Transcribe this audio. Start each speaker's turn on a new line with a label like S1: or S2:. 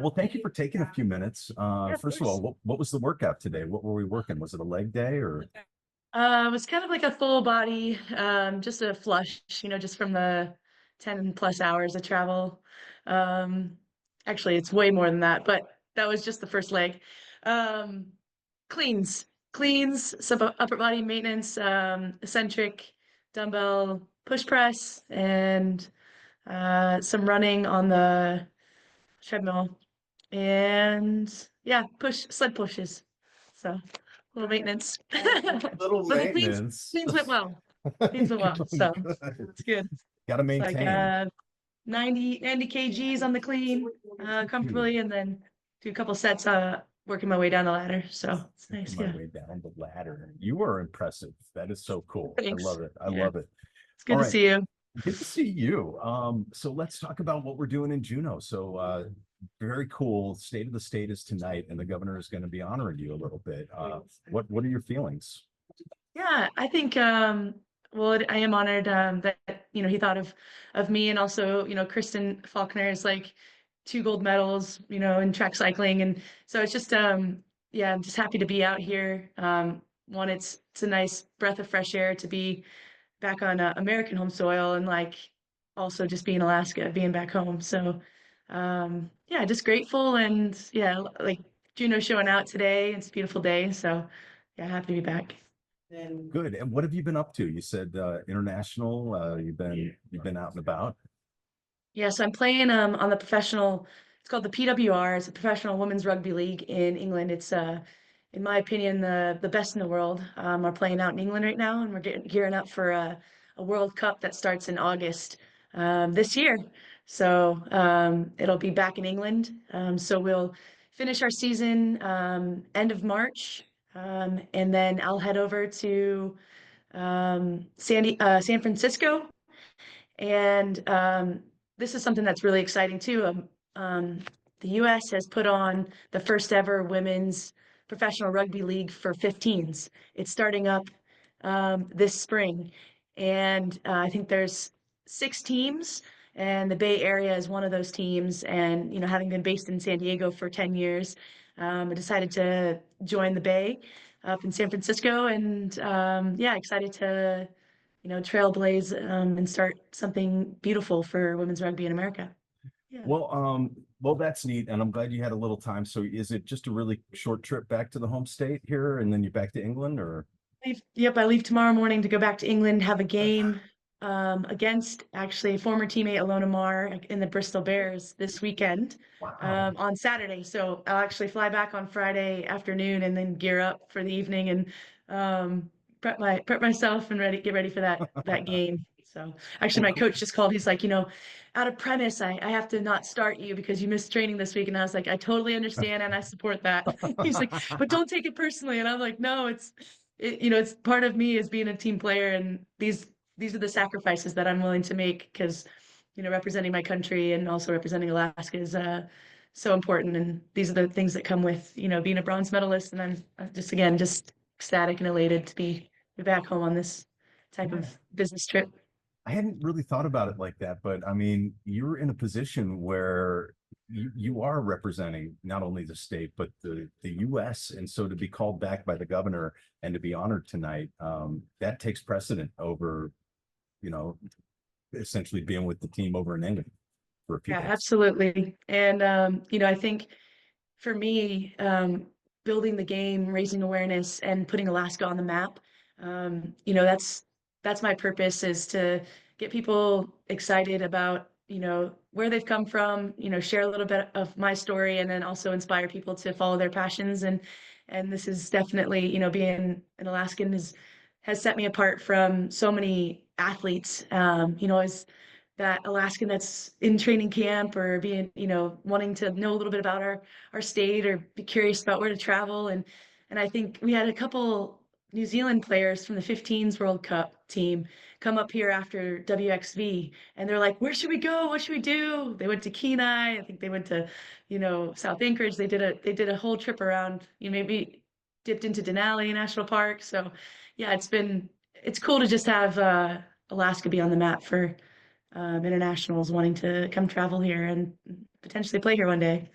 S1: well, thank you for taking a few minutes.
S2: Yeah, of
S1: First of all,
S2: course.
S1: what was the workout today? What were we working? Was it a leg day or?
S2: It was kind of like a full body, just a flush, just from the 10 plus hours of travel. Um, Actually, it's way more than that, but that was just the first leg. Um, cleans, some upper body maintenance, eccentric, dumbbell push press, and some running on the treadmill. And yeah, sled pushes. So a little maintenance.
S1: Little
S2: But the
S1: maintenance.
S2: cleans went well. Cleans went well.
S1: Good.
S2: So it's good.
S1: Got to
S2: It's like
S1: maintain.
S2: 90 kgs on the clean,
S1: Phew.
S2: comfortably, and then do a couple sets working my way down the ladder. So it's
S1: Making
S2: nice.
S1: my
S2: Yeah.
S1: way down the ladder. You are impressive. That is so cool. I
S2: Thanks.
S1: love it. I
S2: Yeah.
S1: love it.
S2: It's
S1: All
S2: good to
S1: right.
S2: see you.
S1: Good to see you. So let's talk about what we're doing in Juneau. So very cool. State of the state is tonight, and the governor is going to be honoring you a little bit. What are your feelings?
S2: Yeah, I think well, I am honored that he thought of me, and also Kristen Faulkner is like two gold medals in track cycling, and so it's just yeah, I'm just happy to be out here. One, it's a nice breath of fresh air to be back on American home soil, and like also just being Alaska, being back home. So yeah, just grateful, and yeah, like Juno showing out today. It's a beautiful day, so yeah, happy to be back.
S1: Good. And what have you been up to? You said international. You've been out and about.
S2: Yeah, so I'm playing on the professional. It's called the PWR. It's a professional women's rugby league in England. It's in my opinion, the best in the world. We're playing out in England right now, and we're gearing up for a World Cup that starts in August this year. So it'll be back in England. So we'll finish our season end of March, and then I'll head over to San Francisco, and this is something that's really exciting too. The U.S. has put on the first ever women's professional rugby league for 15s. It's starting up this spring, and I think there's 6 teams, and the Bay Area is one of those teams. And having been based in San Diego for 10 years, I decided to join the Bay up in San Francisco, and yeah, excited to trailblaze and start something beautiful for women's rugby in America. Yeah.
S1: Well, that's neat, and I'm glad you had a little time. So, is it just a really short trip back to the home state here, and then you're back to England, or?
S2: Yep, I leave tomorrow morning to go back to England, have a game against actually former teammate Alona Mar in the Bristol Bears this weekend
S1: Wow.
S2: on Saturday. So I'll actually fly back on Friday afternoon and then gear up for the evening and prep myself and get ready for that game. So actually,
S1: Oh,
S2: my
S1: cool.
S2: coach just called. He's like, out of premise, I have to not start you because you missed training this week. And I was like, I totally understand and I support that. He's like, but don't take it personally. And I'm like, no, it's part of me as being a team player, and these are the sacrifices that I'm willing to make because representing my country and also representing Alaska is so important, and these are the things that come with being a bronze medalist. And I'm just again just ecstatic and elated to be back home on this type
S1: Yeah.
S2: of business trip.
S1: I hadn't really thought about it like that, but I mean, you're in a position where you are representing not only the state but the U.S. And so to be called back by the governor and to be honored tonight, that takes precedent over, you know, essentially being with the team over in England for a few
S2: Yeah,
S1: days.
S2: absolutely. And I think for me, building the game, raising awareness, and putting Alaska on the map, that's my purpose, is to get people excited about where they've come from, share a little bit of my story, and then also inspire people to follow their passions. And this is definitely, being an Alaskan has set me apart from so many athletes. As that Alaskan that's in training camp or being, wanting to know a little bit about our state or be curious about where to travel. And I think we had a couple New Zealand players from the 15s World Cup team come up here after WXV, and they're like, where should we go? What should we do? They went to Kenai. I think they went to, South Anchorage. They did a whole trip around, maybe dipped into Denali National Park. So yeah, it's cool to just have Alaska be on the map for internationals wanting to come travel here and potentially play here one day.